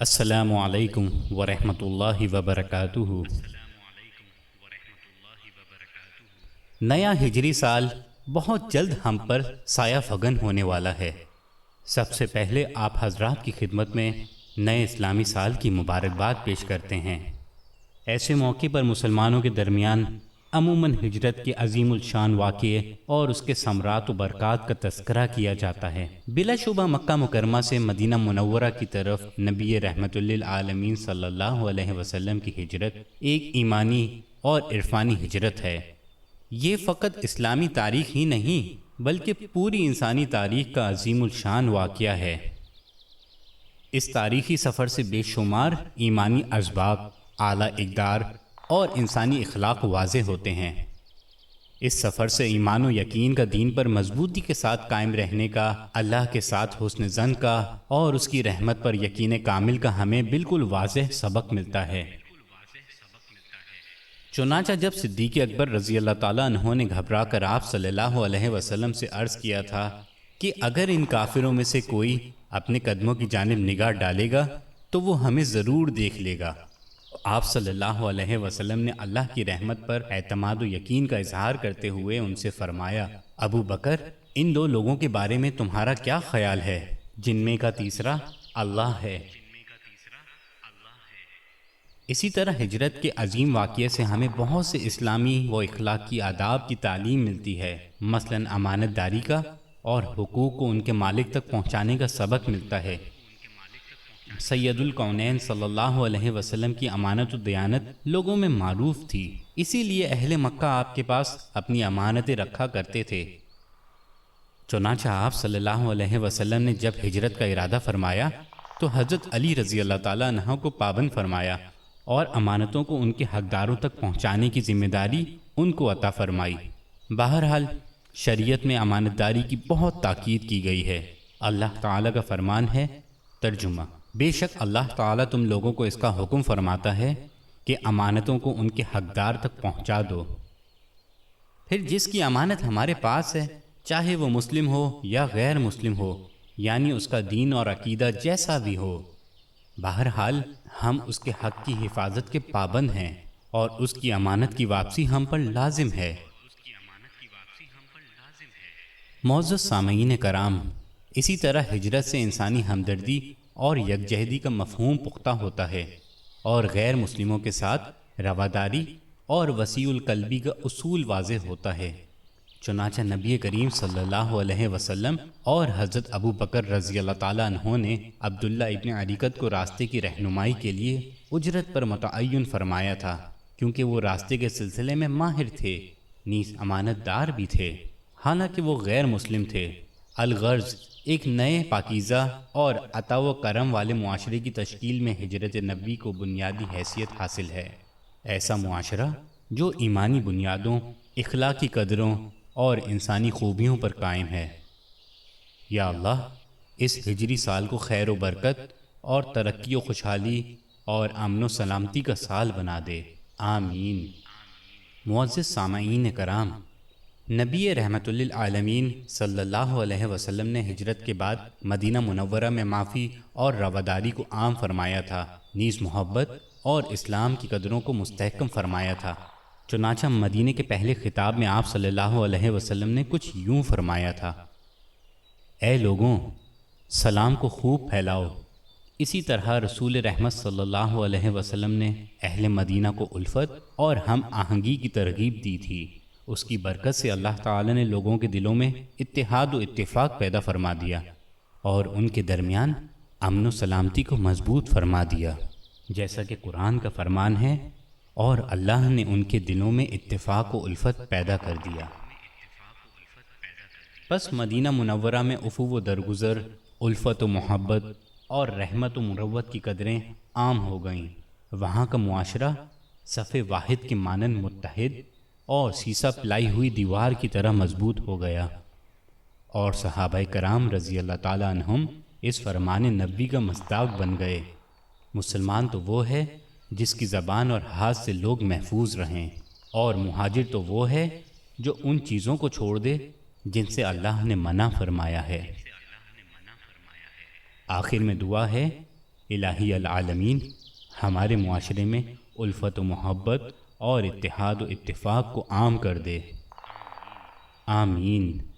السلام علیکم ورحمۃ اللہ وبرکاتہ۔ نیا ہجری سال بہت جلد ہم پر سایہ فگن ہونے والا ہے۔ سب سے پہلے آپ حضرات کی خدمت میں نئے اسلامی سال کی مبارکباد پیش کرتے ہیں۔ ایسے موقع پر مسلمانوں کے درمیان عموماً ہجرت کے عظیم الشان واقعے اور اس کے ثمرات و برکات کا تذکرہ کیا جاتا ہے۔ بلا شبہ مکہ مکرمہ سے مدینہ منورہ کی طرف نبی رحمت للعالمین صلی اللہ علیہ وسلم کی ہجرت ایک ایمانی اور عرفانی ہجرت ہے۔ یہ فقط اسلامی تاریخ ہی نہیں بلکہ پوری انسانی تاریخ کا عظیم الشان واقعہ ہے۔ اس تاریخی سفر سے بے شمار ایمانی اسباق، اعلیٰ اقدار اور انسانی اخلاق واضح ہوتے ہیں۔ اس سفر سے ایمان و یقین کا دین پر مضبوطی کے ساتھ قائم رہنے کا، اللہ کے ساتھ حسن ظن کا اور اس کی رحمت پر یقین کامل کا ہمیں بالکل واضح سبق ملتا ہے۔ چنانچہ جب صدیق اکبر رضی اللہ تعالیٰ عنہ نے گھبرا کر آپ صلی اللہ علیہ وسلم سے عرض کیا تھا کہ اگر ان کافروں میں سے کوئی اپنے قدموں کی جانب نگاہ ڈالے گا تو وہ ہمیں ضرور دیکھ لے گا، آپ صلی اللہ علیہ وسلم نے اللہ کی رحمت پر اعتماد و یقین کا اظہار کرتے ہوئے ان سے فرمایا، ابو بکر، ان دو لوگوں کے بارے میں تمہارا کیا خیال ہے جن میں کا تیسرا اللہ ہے؟ اسی طرح ہجرت کے عظیم واقعے سے ہمیں بہت سے اسلامی و اخلاقی آداب کی تعلیم ملتی ہے، مثلاً امانت داری کا اور حقوق کو ان کے مالک تک پہنچانے کا سبق ملتا ہے۔ سید الکونین صلی اللہ علیہ وسلم کی امانت و دیانت لوگوں میں معروف تھی، اسی لیے اہل مکہ آپ کے پاس اپنی امانتیں رکھا کرتے تھے۔ چنانچہ آپ صلی اللہ علیہ وسلم نے جب ہجرت کا ارادہ فرمایا تو حضرت علی رضی اللہ تعالیٰ عنہ کو پابند فرمایا اور امانتوں کو ان کے حقداروں تک پہنچانے کی ذمہ داری ان کو عطا فرمائی۔ بہرحال شریعت میں امانت داری کی بہت تاکید کی گئی ہے۔ اللہ تعالیٰ کا فرمان ہے، ترجمہ: بے شک اللہ تعالیٰ تم لوگوں کو اس کا حکم فرماتا ہے کہ امانتوں کو ان کے حقدار تک پہنچا دو۔ پھر جس کی امانت ہمارے پاس ہے، چاہے وہ مسلم ہو یا غیر مسلم ہو، یعنی اس کا دین اور عقیدہ جیسا بھی ہو، بہرحال ہم اس کے حق کی حفاظت کے پابند ہیں اور اس کی امانت کی واپسی ہم پر لازم ہے۔ معزز سامعین کرام، اسی طرح ہجرت سے انسانی ہمدردی اور یکجہتی کا مفہوم پختہ ہوتا ہے اور غیر مسلموں کے ساتھ رواداری اور وسیع القلبی کا اصول واضح ہوتا ہے۔ چنانچہ نبی کریم صلی اللہ علیہ وسلم اور حضرت ابو بکر رضی اللہ تعالیٰ عنہ نے عبداللہ ابن عریقت کو راستے کی رہنمائی کے لیے اجرت پر متعین فرمایا تھا، کیونکہ وہ راستے کے سلسلے میں ماہر تھے، نیز امانت دار بھی تھے، حالانکہ وہ غیر مسلم تھے۔ الغرض ایک نئے پاکیزہ اور عطا و کرم والے معاشرے کی تشکیل میں ہجرت نبوی کو بنیادی حیثیت حاصل ہے، ایسا معاشرہ جو ایمانی بنیادوں، اخلاقی قدروں اور انسانی خوبیوں پر قائم ہے۔ یا اللہ، اس ہجری سال کو خیر و برکت اور ترقی و خوشحالی اور امن و سلامتی کا سال بنا دے، آمین۔ معزز سامعین کرام، نبی رحمت للعالمین صلی اللہ علیہ وسلم نے ہجرت کے بعد مدینہ منورہ میں معافی اور رواداری کو عام فرمایا تھا، نیز محبت اور اسلام کی قدروں کو مستحکم فرمایا تھا۔ چنانچہ مدینے کے پہلے خطاب میں آپ صلی اللہ علیہ وسلم نے کچھ یوں فرمایا تھا، اے لوگوں، سلام کو خوب پھیلاؤ۔ اسی طرح رسول رحمت صلی اللہ علیہ وسلم نے اہل مدینہ کو الفت اور ہم آہنگی کی ترغیب دی تھی۔ اس کی برکت سے اللہ تعالی نے لوگوں کے دلوں میں اتحاد و اتفاق پیدا فرما دیا اور ان کے درمیان امن و سلامتی کو مضبوط فرما دیا، جیسا کہ قرآن کا فرمان ہے، اور اللہ نے ان کے دلوں میں اتفاق و الفت پیدا کر دیا۔ پس مدینہ منورہ میں عفو و درگزر، الفت و محبت اور رحمت و مروت کی قدریں عام ہو گئیں۔ وہاں کا معاشرہ صف واحد کے مانند متحد اور سیسہ پلائی ہوئی دیوار کی طرح مضبوط ہو گیا، اور صحابہ کرام رضی اللہ تعالیٰ عنہم اس فرمان نبوی کا مصداق بن گئے۔ مسلمان تو وہ ہے جس کی زبان اور ہاتھ سے لوگ محفوظ رہیں، اور مہاجر تو وہ ہے جو ان چیزوں کو چھوڑ دے جن سے اللہ نے منع فرمایا ہے۔ آخر میں دعا ہے، الہی العالمین ہمارے معاشرے میں الفت و محبت اور اتحاد و اتفاق کو عام کر دے، آمین۔